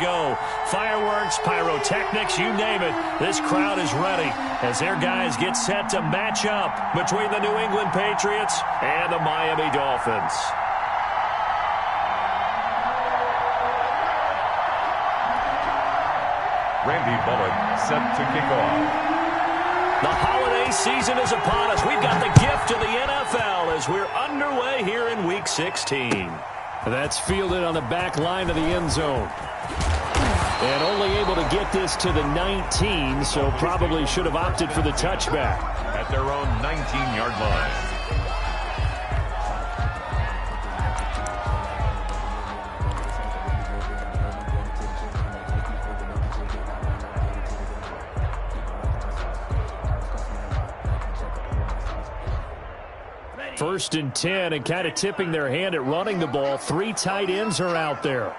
go. Fireworks, pyrotechnics, you name it. This crowd is ready as their guys get set to match up between the New England Patriots and the Miami Dolphins. Randy Bullock set to kick off. The holiday season is upon us. We've got the gift of the NFL as we're underway here in Week 16. That's fielded on the back line of the end zone. And only able to get this to the 19, so probably should have opted for the touchback. At their own 19-yard line. First and 10, and kind of tipping their hand at running the ball. 3 tight ends are out there.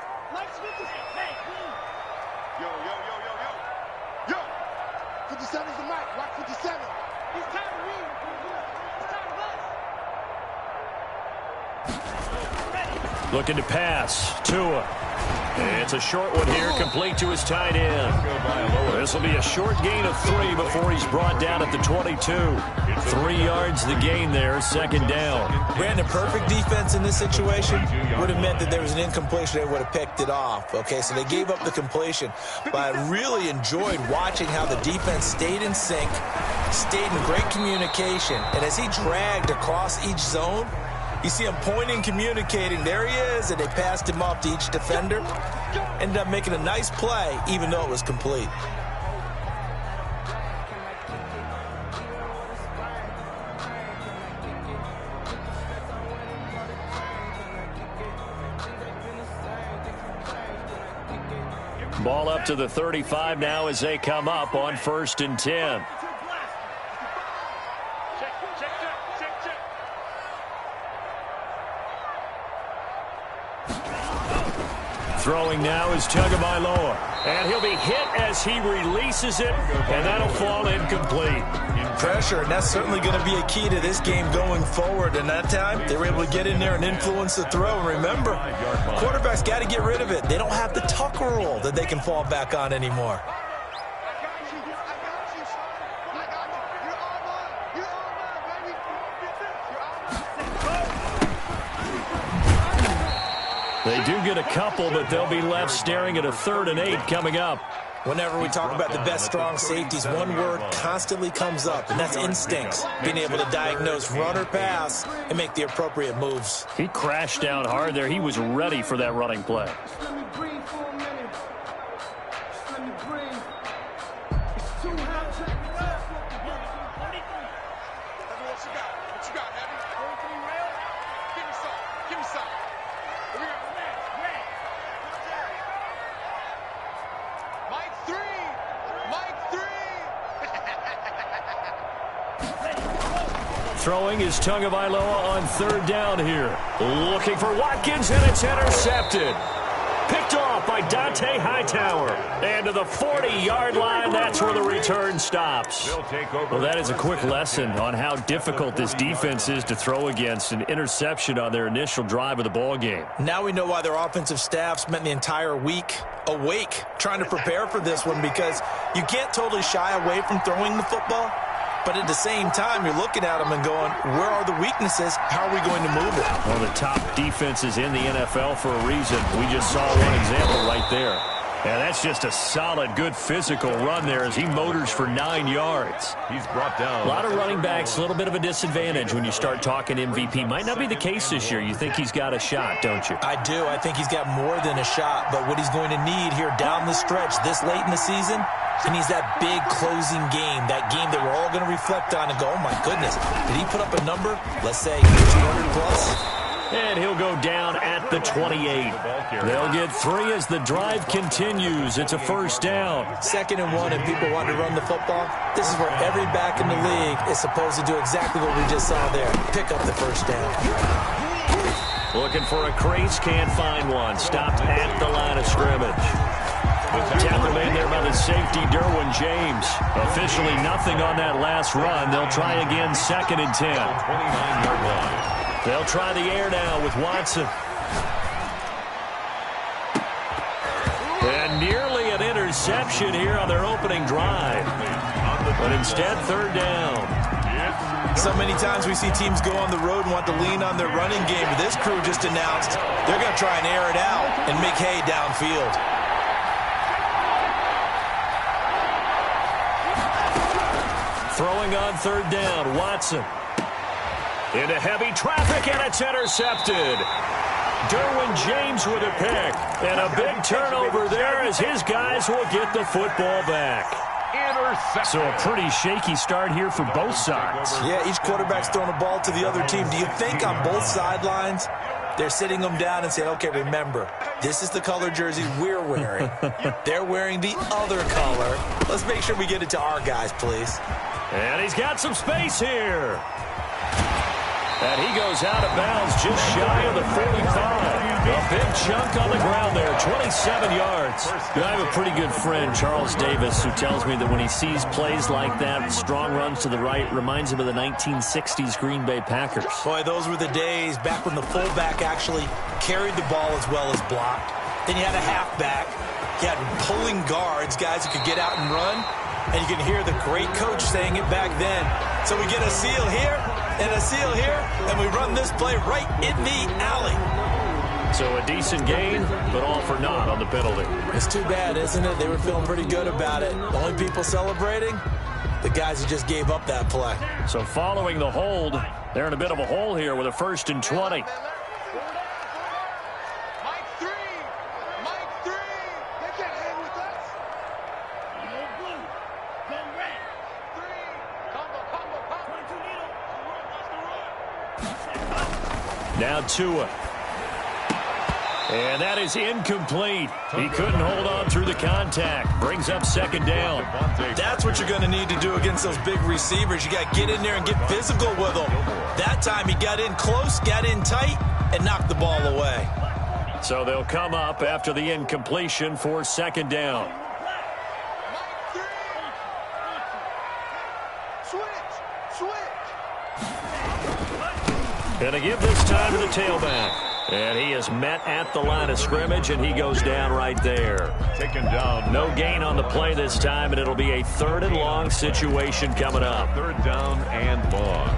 Yo, 57's the mic. Rock 57. He's tired of me. He's tired of us. Looking to pass. Tua. It's a short one here, complete to his tight end. This will be a short gain of 3 before he's brought down at the 22. 3 yards the gain there, second down. Brandon, perfect defense in this situation would have meant that there was an incompletion. They would have picked it off. Okay, so they gave up the completion. But I really enjoyed watching how the defense stayed in sync, stayed in great communication. And as he dragged across each zone, you see him pointing, communicating. There he is, and they passed him off to each defender. Ended up making a nice play, even though it was complete. Ball up to the 35 now as they come up on 1st and 10. Throwing now is Tagovailoa, and he'll be hit as he releases it, and that'll fall incomplete. Pressure, and that's certainly going to be a key to this game going forward. And that time, they were able to get in there and influence the throw. And remember, quarterbacks got to get rid of it. They don't have the tuck rule that they can fall back on anymore. They do get a couple, but they'll be left staring at a 3rd and 8 coming up. Whenever we talk about the best strong safeties, one word constantly comes up, and that's instincts. Being able to diagnose run or pass and make the appropriate moves. He crashed down hard there. He was ready for that running play. Throwing is Tagovailoa on 3rd down here. Looking for Watkins, and it's intercepted. Picked off by Dante Hightower. And to the 40-yard line, that's where the return stops. Well, that is a quick lesson on how difficult this defense is to throw against. An interception on their initial drive of the ball game. Now we know why their offensive staff spent the entire week awake trying to prepare for this one, because you can't totally shy away from throwing the football. But at the same time, you're looking at them and going, where are the weaknesses? How are we going to move it? One of the top defenses in the NFL for a reason. We just saw one example right there. And that's just a solid, good physical run there as he motors for 9 yards. He's brought down. A lot of running backs, a little bit of a disadvantage when you start talking MVP. Might not be the case this year. You think he's got a shot, don't you? I do. I think he's got more than a shot. But what he's going to need here down the stretch this late in the season, he needs that big closing game, that game that we're all going to reflect on and go, oh, my goodness, did he put up a number, let's say 200+? And he'll go down at the 28. They'll get 3 as the drive continues. It's a 1st down. 2nd and 1, and people want to run the football. This is where every back in the league is supposed to do exactly what we just saw there. Pick up the 1st down. Looking for a crease, can't find one. Stopped at the line of scrimmage. Tackle made there by the safety, Derwin James. Officially nothing on that last run. They'll try again, 2nd and 10. 29-yard line. They'll try the air now with Watson. And interception here on their opening drive. But instead, third down. So many times we see teams go on the road and want to lean on their running game. But this crew just announced they're going to try and air it out and make hay downfield. Throwing on third down, Watson. Into heavy traffic, and it's intercepted. Derwin James with a pick. And a big turnover there as his guys will get the football back. So a pretty shaky start here for both sides. Yeah, each quarterback's throwing a ball to the other team. Do you think on both sidelines they're sitting them down and saying, okay, remember, this is the color jersey we're wearing. They're wearing the other color. Let's make sure we get it to our guys, please. And he's got some space here. And he goes out of bounds just shy of the 45. A big chunk on the ground there, 27 yards. I have a pretty good friend, Charles Davis, who tells me that when he sees plays like that, strong runs to the right, reminds him of the 1960s Green Bay Packers. Boy, those were the days back when the fullback actually carried the ball as well as blocked. Then you had a halfback. You had pulling guards, guys who could get out and run. And you can hear the great coach saying it back then. So we get a seal here and a seal here, and we run this play right in the alley. So a decent gain, but all for naught on the penalty. It's too bad, isn't it? They were feeling pretty good about it. The only people celebrating, the guys who just gave up that play. So following the hold, they're in a bit of a hole here with a 1st and 20. Now Tua. And that is incomplete. He couldn't hold on through the contact. Brings up 2nd down. That's what you're going to need to do against those big receivers. You got to get in there and get physical with them. That time he got in close, got in tight, and knocked the ball away. So they'll come up after the incompletion for 2nd down. And a give this time to the tailback. And he is met at the line of scrimmage, and he goes down right there. Taken down. No gain on the play this time, and it'll be a 3rd and long situation coming up. 3rd down and long.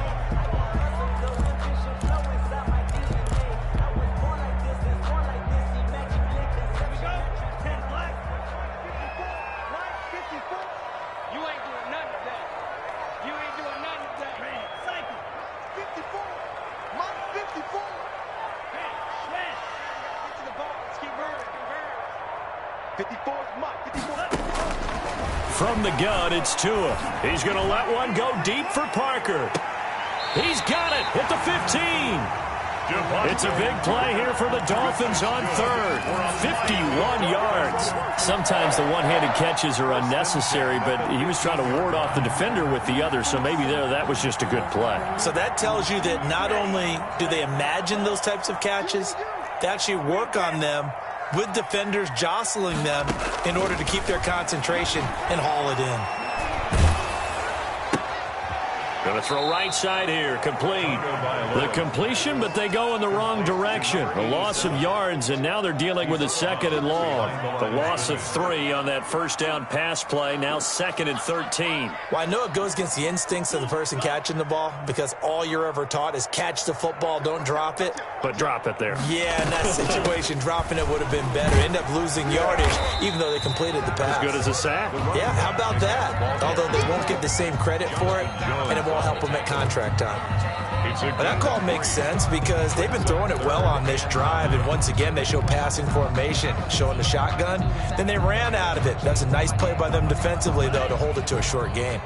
From the gun, it's Tua. He's going to let one go deep for Parker. He's got it at the 15. It's a big play here for the Dolphins on 3rd. 51 yards. Sometimes the one-handed catches are unnecessary, but he was trying to ward off the defender with the other, so maybe that was just a good play. So that tells you that not only do they imagine those types of catches, they actually work on them with defenders jostling them in order to keep their concentration and haul it in. Going to throw right side here, complete. The completion, but they go in the wrong direction. A loss of yards, and now they're dealing with a 2nd and long. The loss of 3 on that 1st down pass play, now 2nd and 13. Well, I know it goes against the instincts of the person catching the ball because all you're ever taught is catch the football, don't drop it. But drop it there. Yeah, in that situation, dropping it would have been better. End up losing yardage, even though they completed the pass. As good as a sack. Yeah, how about that? Although they won't get the same credit for it, and it won't help them at contract time. But that call makes sense because they've been throwing it well on this drive, and once again they show passing formation, showing the shotgun. Then they ran out of it. That's a nice play by them defensively, though, to hold it to a short gain.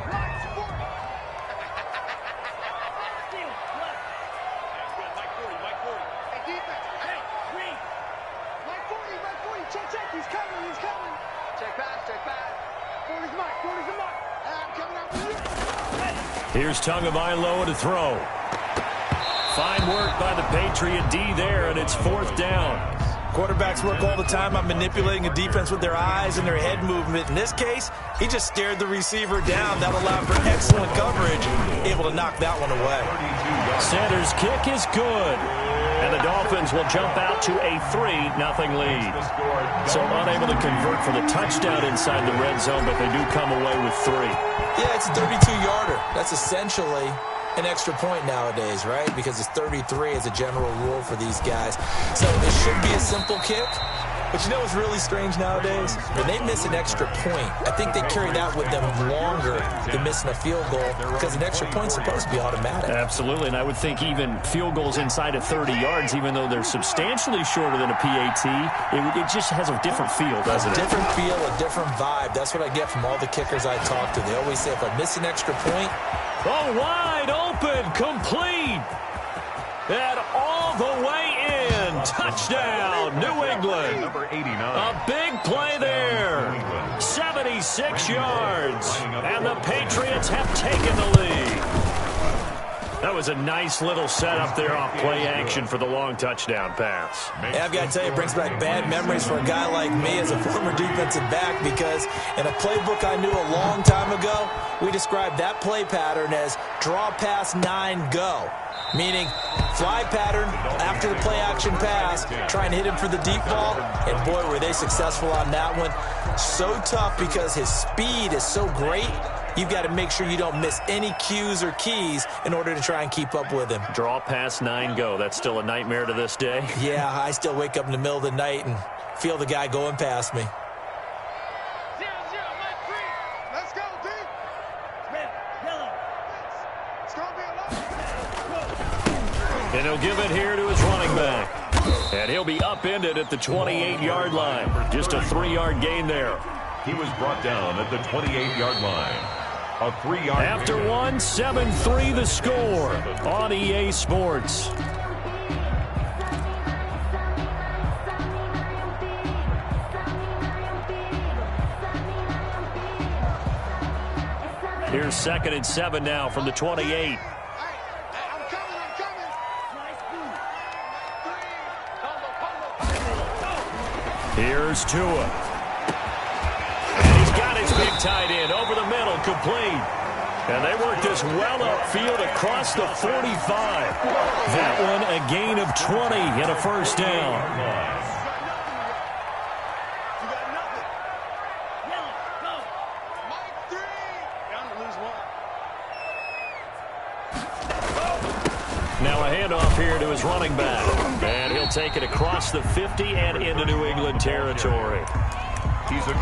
Here's Tagovailoa to throw. Fine work by the Patriot D there, and it's 4th down. Quarterbacks work all the time on manipulating a defense with their eyes and their head movement. In this case, he just stared the receiver down. That allowed for excellent coverage, able to knock that one away. Center's kick is good. And the Dolphins will jump out to a 3-0 lead. So unable to convert for the touchdown inside the red zone, but they do come away with 3. Yeah, it's a 32-yarder. That's essentially an extra point nowadays, right? Because it's 33 as a general rule for these guys. So it should be a simple kick. But you know what's really strange nowadays? When they miss an extra point, I think they carry that with them longer than missing a field goal because an extra point's supposed to be automatic. Absolutely, and I would think even field goals inside of 30 yards, even though they're substantially shorter than a PAT, it just has a different feel, doesn't it? A different feel, a different vibe. That's what I get from all the kickers I talk to. They always say, if I miss an extra point... Oh, wide open, complete, and all the way in. Touchdown, New England. Number 89. A big play there. 76 yards. And the Patriots have taken the lead. That was a nice little setup there off play action for the long touchdown pass. Yeah, I've got to tell you, it brings back bad memories for a guy like me as a former defensive back because in a playbook I knew a long time ago, we described that play pattern as draw pass 9 go. Meaning fly pattern after the play action pass, trying to hit him for the deep ball, and boy, were they successful on that one. So tough because his speed is so great, you've got to make sure you don't miss any cues or keys in order to try and keep up with him. Draw pass 9 go. That's still a nightmare to this day. Yeah, I still wake up in the middle of the night and feel the guy going past me. Let's go, D. Red, yellow. It's going to be a long. And he'll give it here to his running back. And he'll be upended at the 28-yard line. Just a 3-yard gain there. He was brought down at the 28-yard line. A 3-yard After gain. 1, 7-3 the score on EA Sports. Here's 2nd and 7 now from the 28. Here's Tua. And he's got his big tight end over the middle, complete. And they work this well upfield across the 45. That one a gain of 20 and a first down. Now a handoff here to his running back. And he'll take it across the 50 and into New England territory.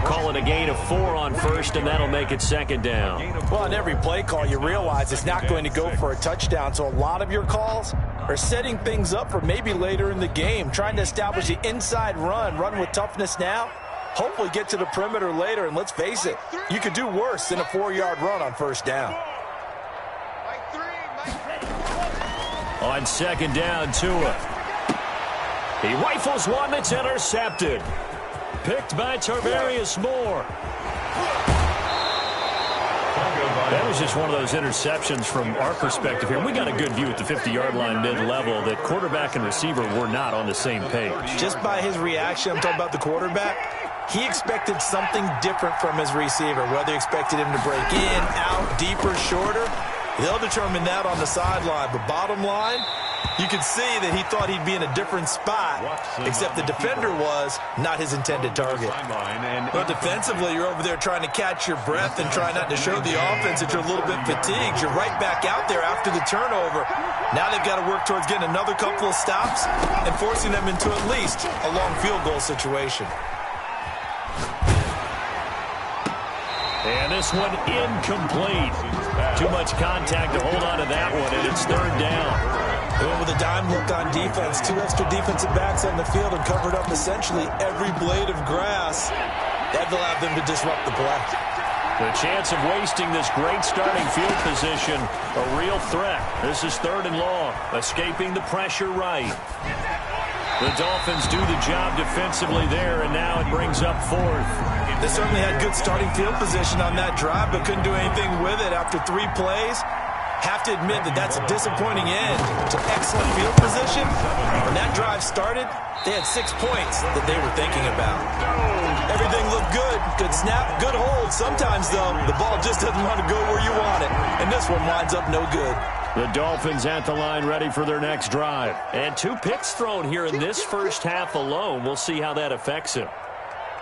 Call it a gain of 4 on first, and that'll make it 2nd down. Well, on every play call, you realize it's not going to go for a touchdown, so a lot of your calls are setting things up for maybe later in the game, trying to establish the inside run with toughness now, hopefully get to the perimeter later, and let's face it, you could do worse than a 4-yard run on first down. On 2nd down, Tua. He rifles one that's intercepted. Picked by Tarvarius Moore. That was just one of those interceptions from our perspective here. We got a good view at the 50-yard line mid-level that quarterback and receiver were not on the same page. Just by his reaction, I'm talking about the quarterback, he expected something different from his receiver, whether he expected him to break in, out, deeper, shorter. They'll determine that on the sideline. But bottom line, you could see that he thought he'd be in a different spot, except the defender was not his intended target. But defensively, you're over there trying to catch your breath and try not to show the offense that you're a little bit fatigued. You're right back out there after the turnover. Now they've got to work towards getting another couple of stops and forcing them into at least a long field goal situation. And this one incomplete. Too much contact to hold on to that one, and it's 3rd down. They went with a dime look on defense. 2 extra defensive backs on the field and covered up essentially every blade of grass. That allowed them to disrupt the play. The chance of wasting this great starting field position, a real threat. This is 3rd and long, escaping the pressure right. The Dolphins do the job defensively there, and now it brings up 4th. They certainly had good starting field position on that drive, but couldn't do anything with it after 3 plays. Have to admit that that's a disappointing end to excellent field position. When that drive started, they had 6 points that they were thinking about. Everything looked good. Good snap, good hold. Sometimes, though, the ball just doesn't want to go where you want it. And this one winds up no good. The Dolphins at the line ready for their next drive. And 2 picks thrown here in this first half alone. We'll see how that affects him.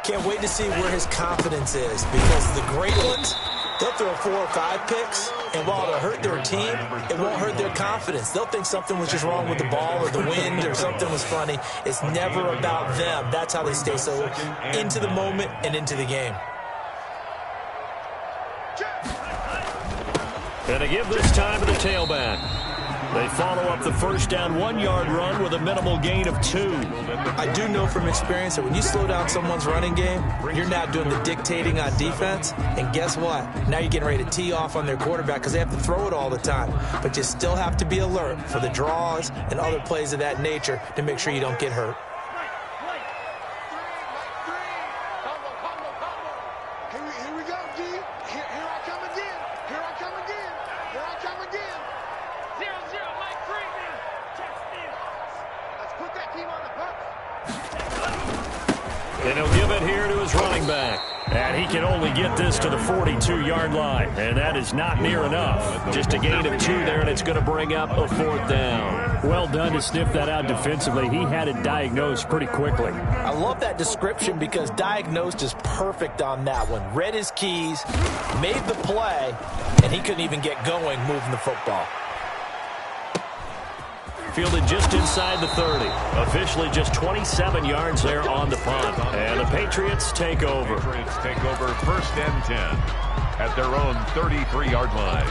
Can't wait to see where his confidence is, because the great ones, they'll throw 4 or 5 picks, and while it'll hurt their team, it won't hurt their confidence. They'll think something was just wrong with the ball or the wind or something was funny. It's never about them. That's how they stay so into the moment and into the game. And to give this time to the tailback. They follow up the first down 1-yard run with a minimal gain of 2. I do know from experience that when you slow down someone's running game, you're now doing the dictating on defense. And guess what? Now you're getting ready to tee off on their quarterback because they have to throw it all the time. But you still have to be alert for the draws and other plays of that nature to make sure you don't get hurt. Here we go, G. Here I come again. Here I come again. Here I come again. 0-0, Mike Free. Let's put that team on the bus. And he'll give it here to his running back. And he can only get this to the 42-yard line. And that is not near enough. Just a gain of 2 there, and it's going to bring up a 4th down. Well done to sniff that out defensively. He had it diagnosed pretty quickly. I love that description because diagnosed is perfect on that one. Read his keys, made the play, and he couldn't even get going moving the football. Fielded just inside the 30. Officially just 27 yards there on the punt. And the Patriots take over. Patriots take over 1st and 10 at their own 33-yard line.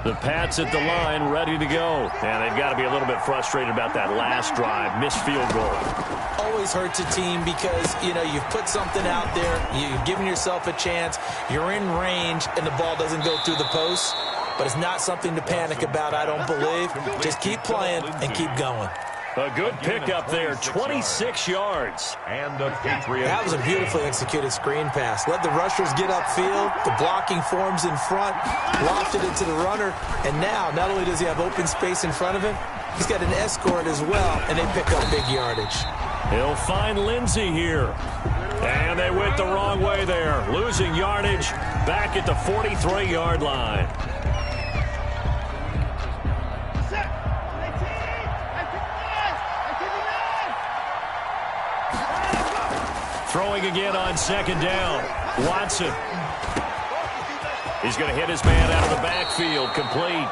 The Pats at the line ready to go. And they've got to be a little bit frustrated about that last drive. Missed field goal. Always hurts a team because, you've put something out there. You've given yourself a chance. You're in range, and the ball doesn't go through the post. But it's not something to panic about, I don't believe. Just keep playing and keep going. A good pickup there, 26 yards. And the Patriots. That was a beautifully executed screen pass. Let the rushers get upfield. The blocking forms in front. Lofted it to the runner. And now, not only does he have open space in front of him, he's got an escort as well, and they pick up big yardage. He'll find Lindsey here. And they went the wrong way there. Losing yardage back at the 43-yard line. Throwing again on 2nd down. Watson. He's going to hit his man out of the backfield, complete.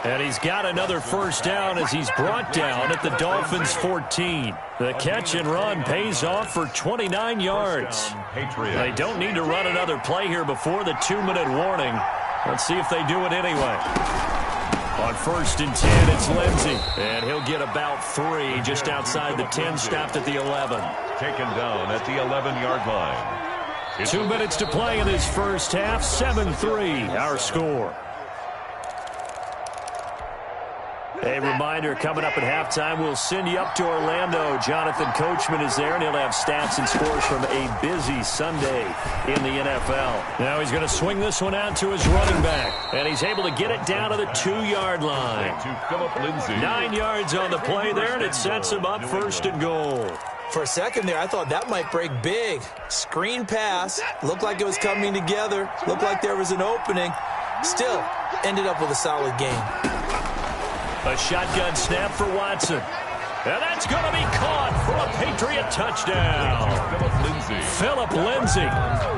And he's got another 1st down as he's brought down at the Dolphins' 14. The catch and run pays off for 29 yards. They don't need to run another play here before the 2-minute warning. Let's see if they do it anyway. On 1st and 10, it's Lindsey. And he'll get about 3 just outside the 10, stopped at the 11. Taken down at the 11-yard line. 2 minutes to play in this first half. 7-3, our score. A reminder, coming up at halftime, we'll send you up to Orlando. Jonathan Coachman is there, and he'll have stats and scores from a busy Sunday in the NFL. Now he's going to swing this one out to his running back, and he's able to get it down to the 2-yard line. To Philip Lindsay. 9 yards on the play there, and it sets him up 1st and goal. For a second there, I thought that might break big. Screen pass. Looked like it was coming together. Looked like there was an opening. Still, ended up with a solid game. A shotgun snap for Watson. And that's going to be caught for a Patriot touchdown. Philip Lindsay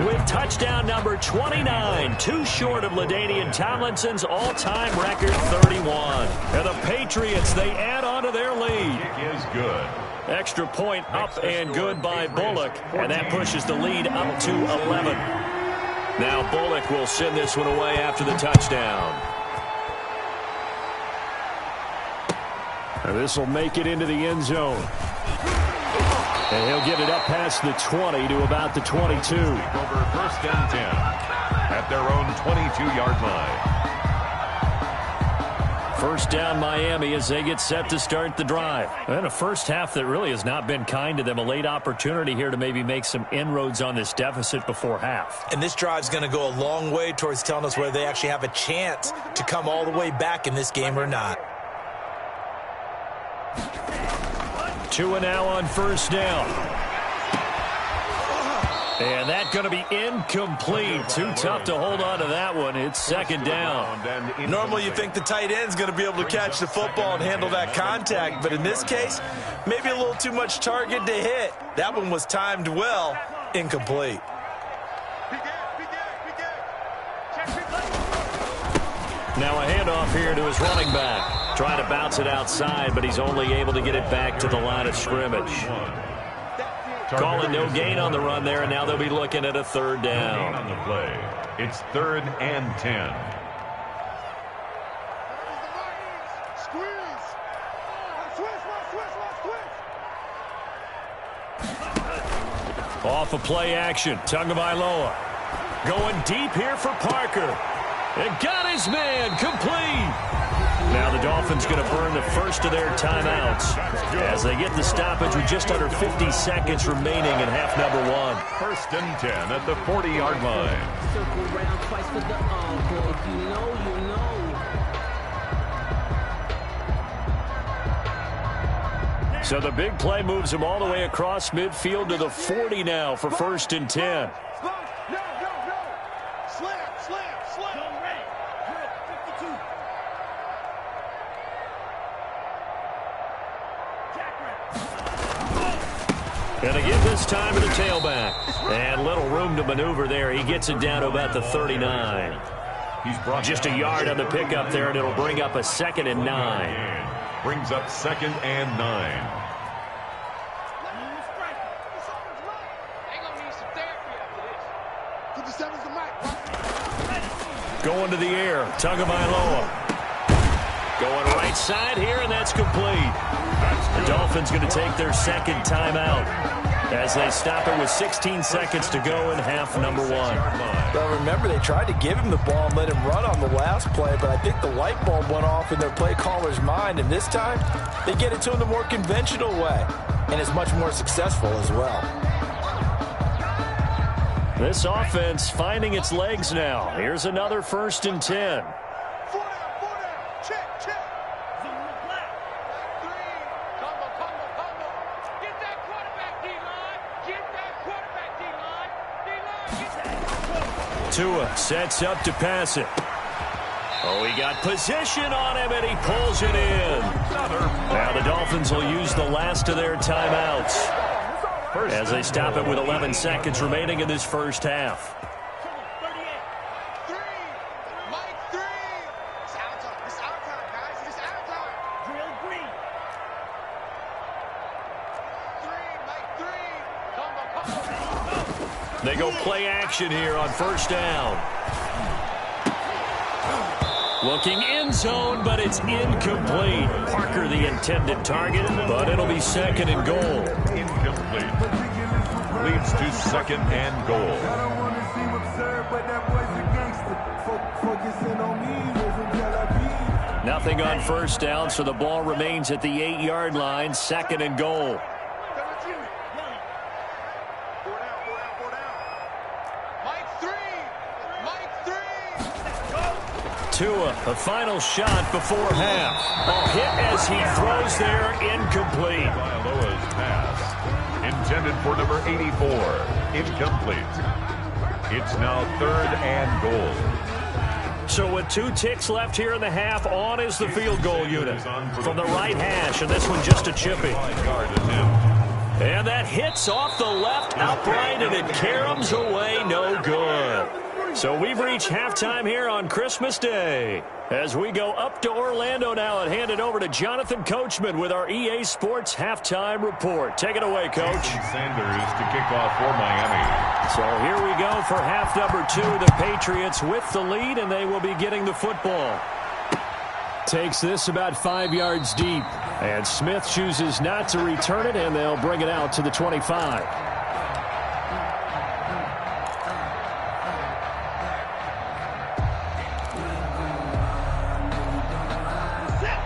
with touchdown number 29. Too short of LaDainian Tomlinson's all-time record 31. And the Patriots, they add on to their lead. Kick is good. Extra point up and good by Bullock. And that pushes the lead up to 11. Now Bullock will send this one away after the touchdown. And this will make it into the end zone. And he'll get it up past the 20 to about the 22. Over 1st and 10 at their own 22-yard line. 1st down Miami as they get set to start the drive. And a first half that really has not been kind to them. A late opportunity here to maybe make some inroads on this deficit before half. And this drive's going to go a long way towards telling us whether they actually have a chance to come all the way back in this game or not. 2 now on 1st down. And that's going to be incomplete. Too tough to hold on to that one. It's second down. Normally you think the tight end's going to be able to catch the football and handle that contact, but in this case, maybe a little too much target to hit. That one was timed well, incomplete. Now a handoff here to his running back. Trying to bounce it outside, but he's only able to get it back to the line of scrimmage. Calling no gain on the run there, and now they'll be looking at a third down. On the play, it's 3rd and 10. Off of play action, Tagovailoa going deep here for Parker. And got his man complete. Now the Dolphins going to burn the first of their timeouts as they get the stoppage with just under 50 seconds remaining in half number 1. 1st and 10 at the 40-yard line. Circle round twice for the encore. If you know, you know. So the big play moves him all the way across midfield to the 40 now for 1st and 10. And again this time to the tailback. And little room to maneuver there. He gets it down to about the 39. He's brought just a yard on the pickup there, and it'll bring up a 2nd and 9. Brings up 2nd and 9. Going to the air, Tagovailoa. Going right side here, and that's complete. The Dolphins going to take their 2nd timeout as they stop it with 16 seconds to go in half number 1. Well, remember, they tried to give him the ball and let him run on the last play, but I think the light bulb went off in their play caller's mind, and this time they get it to him the more conventional way, and it's much more successful as well. This offense finding its legs now. Here's another 1st and 10. Tua sets up to pass it. Oh, he got position on him, and he pulls it in. Now the Dolphins will use the last of their timeouts as they stop it with 11 seconds remaining in this first half. They go play action here on 1st down. Looking end zone, but it's incomplete. Parker the intended target, but it'll be 2nd and goal. Incomplete. Leads to 2nd and goal. Nothing on 1st down, so the ball remains at the 8-yard line, 2nd and goal. Tua, a final shot before half. A hit as he throws there, incomplete. Tagovailoa's pass, intended for number 84, incomplete. It's now 3rd and goal. So with 2 ticks left here in the half, on is the field goal unit from the right hash, and this one just a chippy. And that hits off the left upright, and it caroms away, no good. So we've reached halftime here on Christmas Day. As we go up to Orlando now and hand it over to Jonathan Coachman with our EA Sports Halftime Report. Take it away, Coach. Sanders to kick off for Miami. So here we go for half number 2. The Patriots with the lead, and they will be getting the football. Takes this about 5 yards deep. And Smith chooses not to return it, and they'll bring it out to the 25.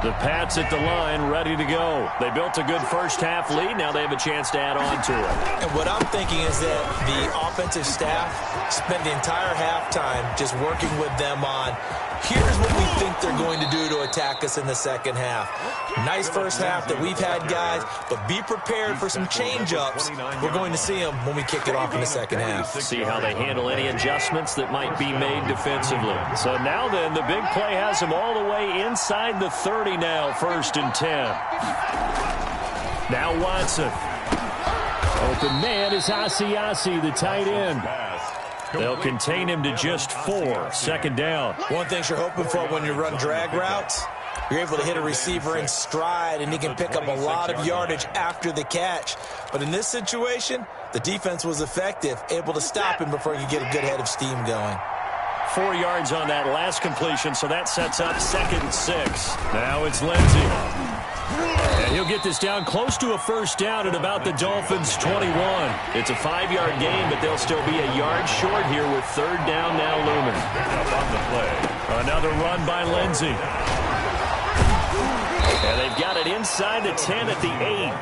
The Pats at the line, ready to go. They built a good first half lead. Now they have a chance to add on to it. And what I'm thinking is that the offensive staff spent the entire halftime just working with them on Here's what we think they're going to do to attack us in the second half. Nice first half that we've had, guys, but be prepared for some change-ups. We're going to see them when we kick it off in the second half. See how they handle any adjustments that might be made defensively. So now then, the big play has them all the way inside the 30 now, 1st and 10. Now Watson. Open man is Asiasi, the tight end. They'll contain him to just 4, 2nd down. One thing you're hoping for when you run drag routes, you're able to hit a receiver in stride, and he can pick up a lot of yardage after the catch. But in this situation, the defense was effective, able to stop him before he could get a good head of steam going. 4 yards on that last completion, so that sets up 2nd and 6. Now it's Lindsey. And he'll get this down close to a 1st down at about the Dolphins' 21. It's a 5-yard gain, but they'll still be a yard short here with 3rd down now looming. Up on the play. Another run by Lindsey. And they've got it inside the 10 at the 8.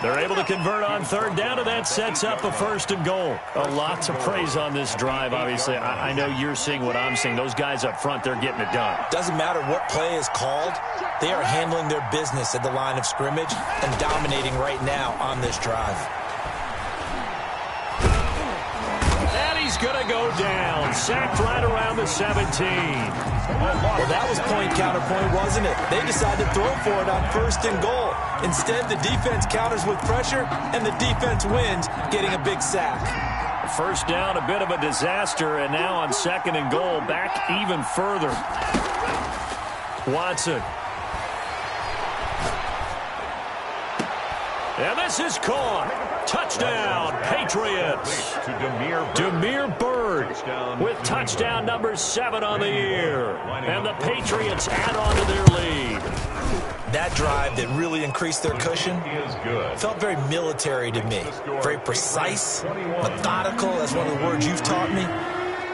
They're able to convert on 3rd down, and that sets up a 1st and goal. A lot to praise on this drive, obviously. I know you're seeing what I'm seeing. Those guys up front, they're getting it done. Doesn't matter what play is called. They are handling their business at the line of scrimmage and dominating right now on this drive. And he's going to go down. Sacked right around the 17. Well, that was point-counterpoint, wasn't it? They decided to throw for it on 1st and goal. Instead, the defense counters with pressure, and the defense wins, getting a big sack. 1st down, a bit of a disaster, and now on 2nd and goal, back even further. Watson. And this is caught. Touchdown, Patriots. To Demir Bird with touchdown number 7 on the year. And the Patriots add on to their lead. That drive that really increased their cushion felt very military to me. Very precise, methodical. That's one of the words you've taught me.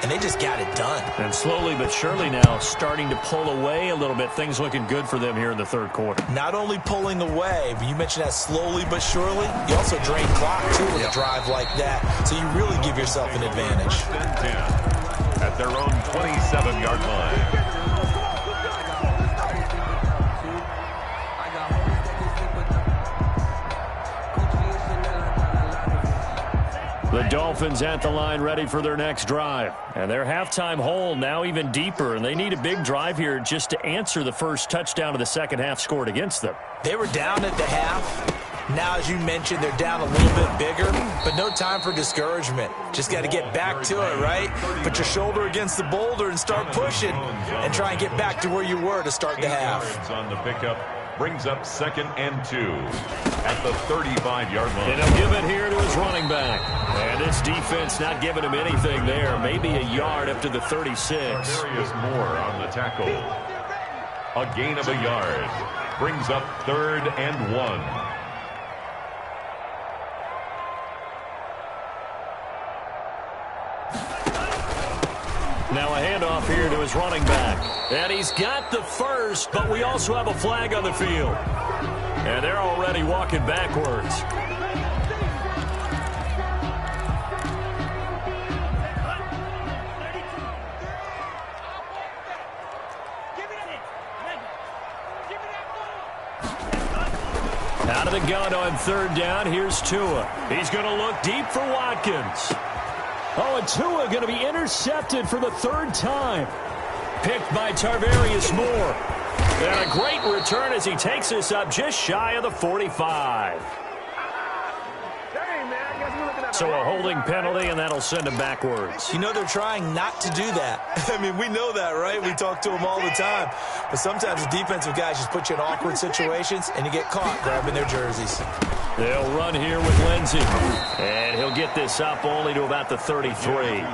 And they just got it done. And slowly but surely now starting to pull away a little bit. Things looking good for them here in the 3rd quarter. Not only pulling away, but you mentioned that slowly but surely. You also drain clock, too, with a drive like that. So you really give yourself an advantage. 10 at their own 27-yard line. The Dolphins at the line ready for their next drive. And their halftime hole now even deeper, and they need a big drive here just to answer the first touchdown of the second half scored against them. They were down at the half. Now, as you mentioned, they're down a little bit bigger, but no time for discouragement. Just got to get back to it, right? Put your shoulder against the boulder and start pushing and try and get back to where you were to start the half. On the pickup. Brings up 2nd and 2 at the 35-yard line. And he'll give it here to his running back. And this defense not giving him anything there. Maybe a yard up to the 36. Darius Moore on the tackle. A gain of a yard. Brings up 3rd and 1. Now a handoff here to his running back. And he's got the first, but we also have a flag on the field. And they're already walking backwards. Out of the gun on 3rd down, here's Tua. He's going to look deep for Watkins. Oh, and Tua going to be intercepted for the 3rd time. Picked by Tarvarius Moore. And a great return as he takes this up just shy of the 45. So a holding penalty, and that'll send him backwards. You know, they're trying not to do that. I mean, we know that, right? We talk to them all the time. But sometimes the defensive guys just put you in awkward situations, and you get caught grabbing their jerseys. They'll run here with Lindsey. And he'll get this up only to about the 33.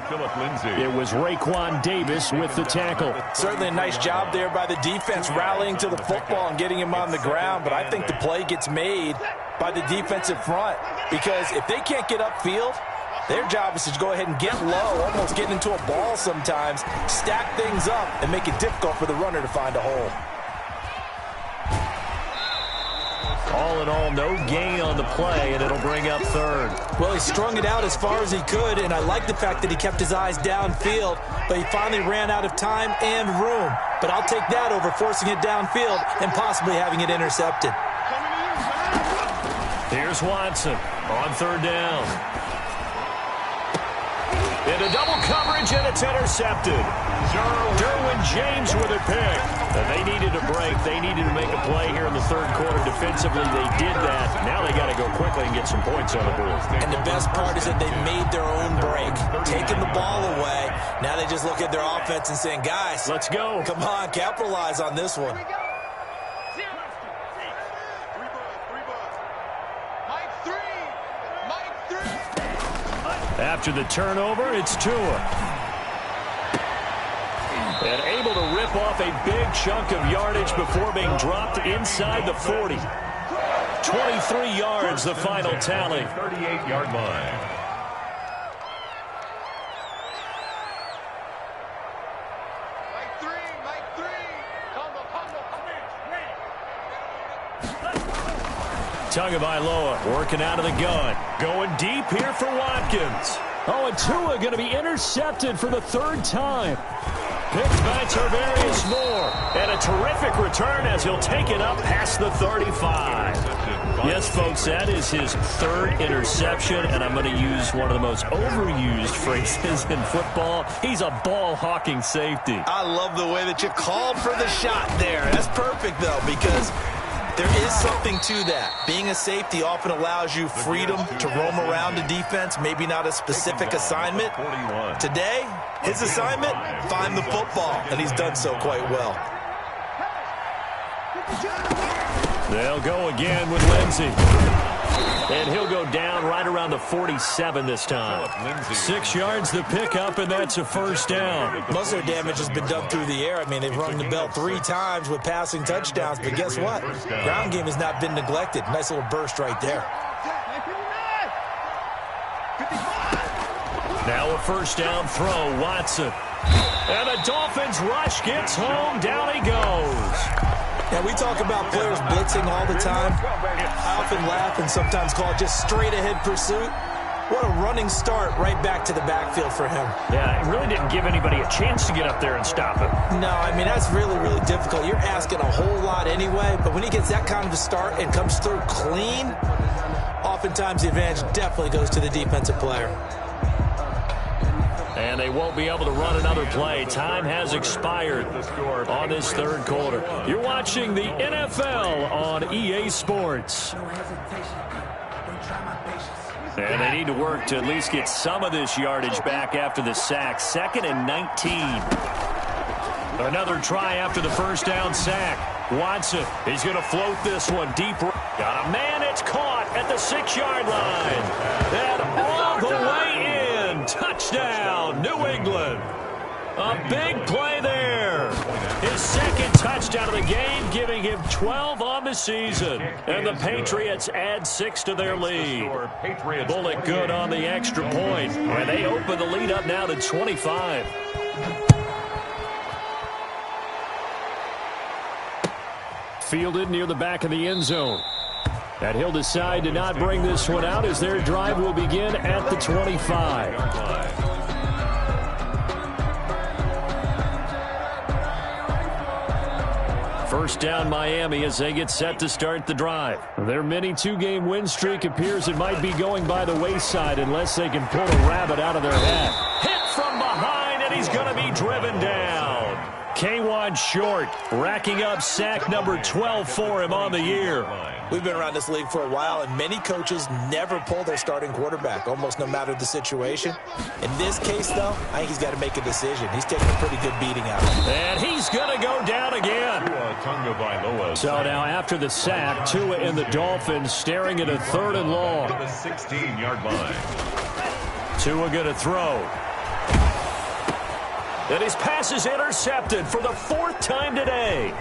It was Raekwon Davis with the tackle. Certainly a nice job there by the defense rallying to the football and getting him on the ground. But I think the play gets made by the defensive front, because if they can't get upfield, their job is to go ahead and get low, almost get into a ball sometimes, stack things up, and make it difficult for the runner to find a hole. All in all, no gain on the play, and it'll bring up third. Well, he strung it out as far as he could, and I like the fact that he kept his eyes downfield, but he finally ran out of time and room. But I'll take that over forcing it downfield and possibly having it intercepted. Here's Watson on third down. Into double coverage, and it's intercepted. Derwin James with a pick. And they needed a break. They needed to make a play here in the third quarter. Defensively, they did that. Now they got to go quickly and get some points on the board. And the best part is that they made their own break, taking the ball away. Now they just look at their offense and saying, guys, let's go. Come on, capitalize on this one. After the turnover, it's Tua. And able to rip off a big chunk of yardage before being dropped inside the 40. 23 yards, the final tally. 38-yard line. Tagovailoa working out of the gun. Going deep here for Watkins. Oh, and Tua going to be intercepted for the third time. Picked by Tarvarius Moore. And a terrific return as he'll take it up past the 35. Yes, folks, that is his third interception, and I'm going to use one of the most overused phrases in football. He's a ball-hawking safety. I love the way that you called for the shot there. That's perfect, though, because there is something to that. Being a safety often allows you freedom to roam around a defense, maybe not a specific assignment. Today, his assignment, find the football, and he's done so quite well. They'll go again with Lindsey. And he'll go down right around the 47 this time. 6 yards the pickup, and that's a first down. Most of their damage has been done through the air. I mean, they've rung the bell 3 times with passing touchdowns, but guess what? Ground game has not been neglected. Nice little burst right there. Now a first down throw, Watson. And the Dolphins rush gets home, down he goes. Yeah, we talk about players blitzing all the time. I often laugh and sometimes call it just straight-ahead pursuit. What a running start right back to the backfield for him. Yeah, it really didn't give anybody a chance to get up there and stop him. No, I mean, that's really, really difficult. You're asking a whole lot anyway, but when he gets that kind of a start and comes through clean, oftentimes the advantage definitely goes to the defensive player. And they won't be able to run another play. Time has expired on this third quarter. You're watching the NFL on EA Sports. And they need to work to at least get some of this yardage back after the sack. 2nd and 19. Another try after the first down sack. Watson, he's going to float this one deep. Got a man, it's caught at the 6-yard line. And all the way in. Touchdown, New England. A big play there. His second touchdown of the game, giving him 12 on the season. And the Patriots add 6 to their lead. Bullock good on the extra point. And they open the lead up now to 25. Fielded near the back of the end zone. And he'll decide to not bring this one out as their drive will begin at the 25. First down Miami as they get set to start the drive. Their mini 2-game win streak appears it might be going by the wayside unless they can pull a rabbit out of their hat. Hit from behind, and he's going to be driven down. K'Wan Short racking up sack number 12 for him on the year. We've been around this league for a while, and many coaches never pull their starting quarterback, almost no matter the situation. In this case, though, I think he's got to make a decision. He's taking a pretty good beating out of him. And he's going to go down again. So now after the sack, Tua and the Dolphins staring at a 3rd and long. The 16-yard line. Tua going to throw. And his pass is intercepted for the 4th time today.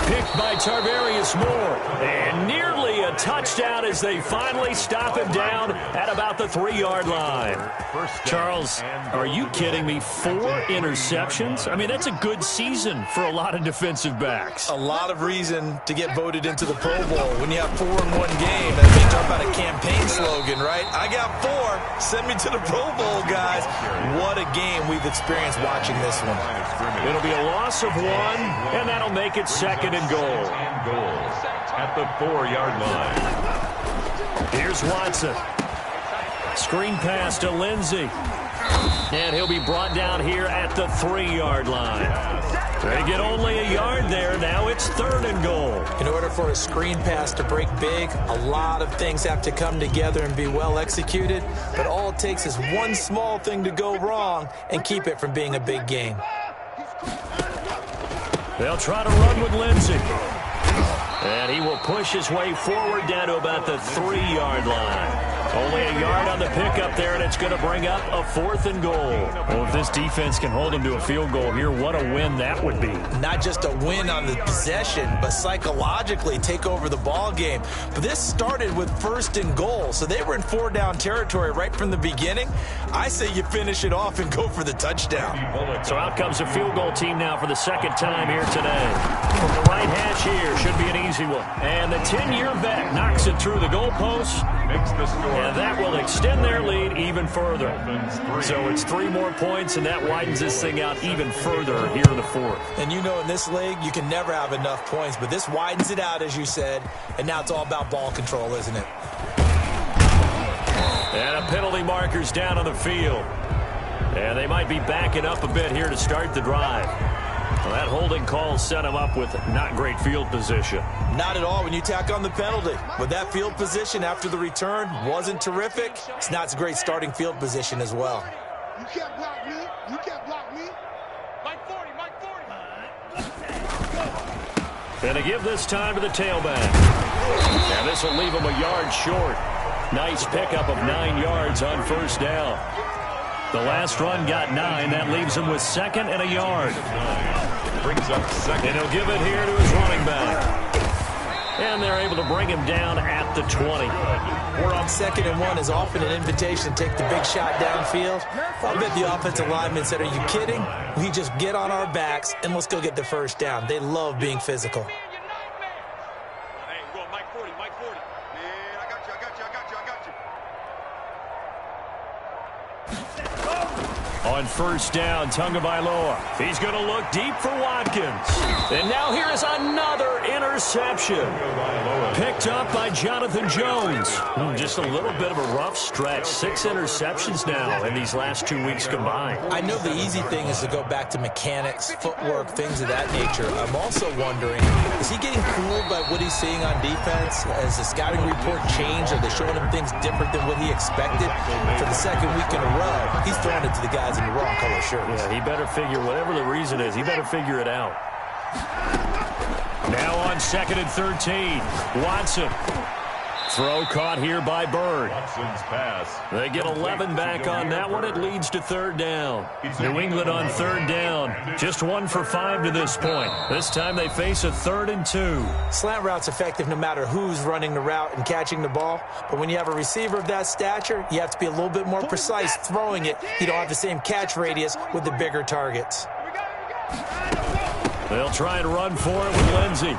Picked by Tarvarius Moore. And nearly a touchdown as they finally stop him down at about the 3-yard line. Charles, are you kidding me? 4 interceptions? I mean, that's a good season for a lot of defensive backs. A lot of reason to get voted into the Pro Bowl when you have 4 in one game. That may talk about a campaign slogan, right? I got 4. Send me to the Pro Bowl, guys. What a game we've experienced watching this one. It'll be a loss of 1, and that'll make it 2nd and goal. At the 4-yard line. Here's Watson. Screen pass to Lindsey. And he'll be brought down here at the 3-yard line. They get only a yard there. Now it's 3rd and goal. In order for a screen pass to break big, a lot of things have to come together and be well executed. But all it takes is one small thing to go wrong and keep it from being a big game. They'll try to run with Lindsey. And he will push his way forward down to about the 3-yard line. Only a yard on the pickup there, and it's going to bring up a 4th and goal. Well, if this defense can hold them to a field goal here, what a win that would be. Not just a win on the possession, but psychologically take over the ball game. But this started with 1st and goal, so they were in 4-down territory right from the beginning. I say you finish it off and go for the touchdown. So out comes a field goal team now for the 2nd time here today. From the right hash here, should be an easy one. And the 10-year vet knocks it through the goalpost. Makes the score. And that will extend their lead even further. So it's 3 more points, and that widens this thing out even further here in the 4th. And you know in this league, you can never have enough points, but this widens it out, as you said, and now it's all about ball control, isn't it? And a penalty marker's down on the field. And they might be backing up a bit here to start the drive. Well, that holding call set him up with not great field position. Not at all when you tack on the penalty. But that field position after the return wasn't terrific. It's not a great starting field position as well. You can't block me. You can't block me. Mike 40, Mike 40. And to give this time to the tailback. And this will leave him a yard short. Nice pickup of 9 yards on 1st down. The last run got 9. That leaves him with 2nd and a yard. Brings up 2nd. And he'll give it here to his running back. And they're able to bring him down at the 20. We're on 2nd and 1 is often an invitation to take the big shot downfield. I bet the offensive linemen said, are you kidding? We just get on our backs and let's go get the 1st down. They love being physical. Hey, go Mike 40, Mike 40. Man, I got you. On 1st down, Tagovailoa. He's going to look deep for Watkins. And now here is another interception. Picked up by Jonathan Jones. Just a little bit of a rough stretch. 6 interceptions now in these last 2 weeks combined. I know the easy thing is to go back to mechanics, footwork, things of that nature. I'm also wondering, is he getting fooled by what he's seeing on defense? Has the scouting report changed? Are they showing him things different than what he expected? For the 2nd week in a row, he's throwing it to the guys in the wrong color shirts. Yeah, he better figure, whatever the reason is, he better figure it out. Now on 2nd and 13, Watson. Throw caught here by Bird. Watson's pass. They get 11 back on that one. It leads to 3rd down. New England on 3rd down. Just 1 for 5 to this point. This time they face a 3rd and 2. Slant route's effective no matter who's running the route and catching the ball. But when you have a receiver of that stature, you have to be a little bit more precise throwing it. You don't have the same catch radius with the bigger targets. They'll try and run for it with Lindsey.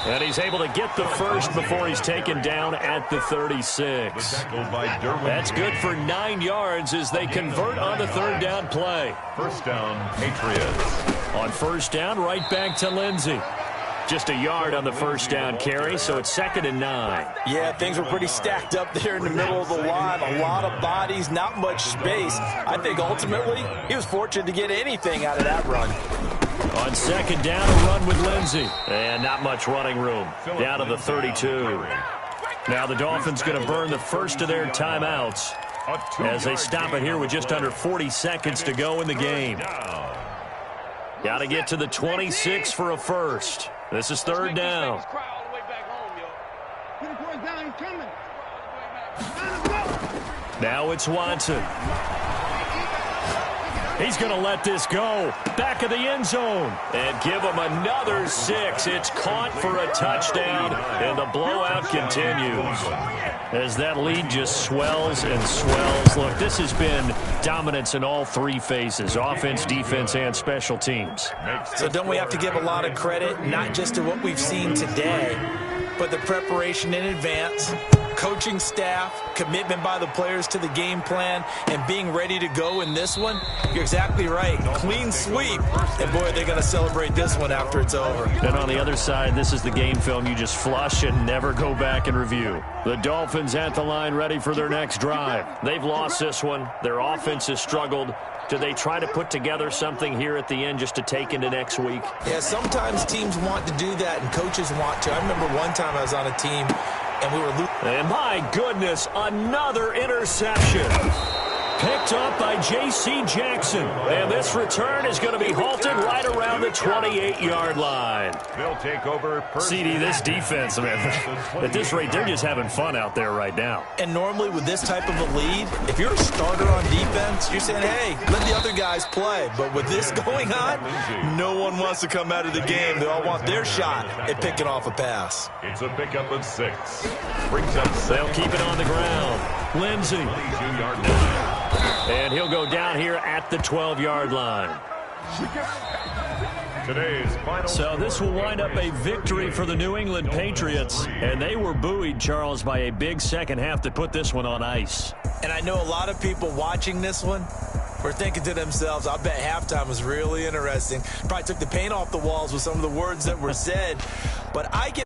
And he's able to get the 1st before he's taken down at the 36. That's good for 9 yards as they convert on the 3rd down play. 1st down, Patriots. On 1st down, right back to Lindsey. Just a yard on the 1st down carry, so it's 2nd and 9. Yeah, things were pretty stacked up there in the middle of the line. A lot of bodies, not much space. I think ultimately he was fortunate to get anything out of that run. On 2nd down, a run with Lindsey. And not much running room. Down to the 32. Now the Dolphins going to burn the 1st of their timeouts as they stop it here with just under 40 seconds to go in the game. Got to get to the 26 for a 1st. This is 3rd down. Now it's Watson. He's going to let this go. Back of the end zone. And give him another 6. It's caught for a touchdown, and the blowout continues. As that lead just swells and swells. Look, this has been dominance in all three phases, offense, defense, and special teams. So don't we have to give a lot of credit, not just to what we've seen today, but the preparation in advance, coaching staff, commitment by the players to the game plan, and being ready to go in this one? You're exactly right. Clean sweep. And, boy, they're going to celebrate this one after it's over. And on the other side, this is the game film you just flush and never go back and review. The Dolphins at the line ready for their next drive. They've lost this one. Their offense has struggled. Do they try to put together something here at the end just to take into next week? Yeah, sometimes teams want to do that and coaches want to. I remember one time I was on a team and we were losing. And my goodness, another interception. Picked up by J.C. Jackson. And this return is going to be halted right around the 28-yard line. They'll take over. CD, this defense, man, at this rate, they're just having fun out there right now. And normally with this type of a lead, if you're a starter on defense, you're saying, hey, let the other guys play. But with this going on, no one wants to come out of the game. They all want their shot at picking off a pass. It's a pickup of 6. Brings up 7. They'll keep it on the ground. Lindsey. 22-yard line. And he'll go down here at the 12-yard line. Today's final. So this will wind up a victory for the New England Patriots. And they were buoyed, Charles, by a big second half to put this one on ice. And I know a lot of people watching this one were thinking to themselves, I bet halftime was really interesting. Probably took the paint off the walls with some of the words that were said. But I get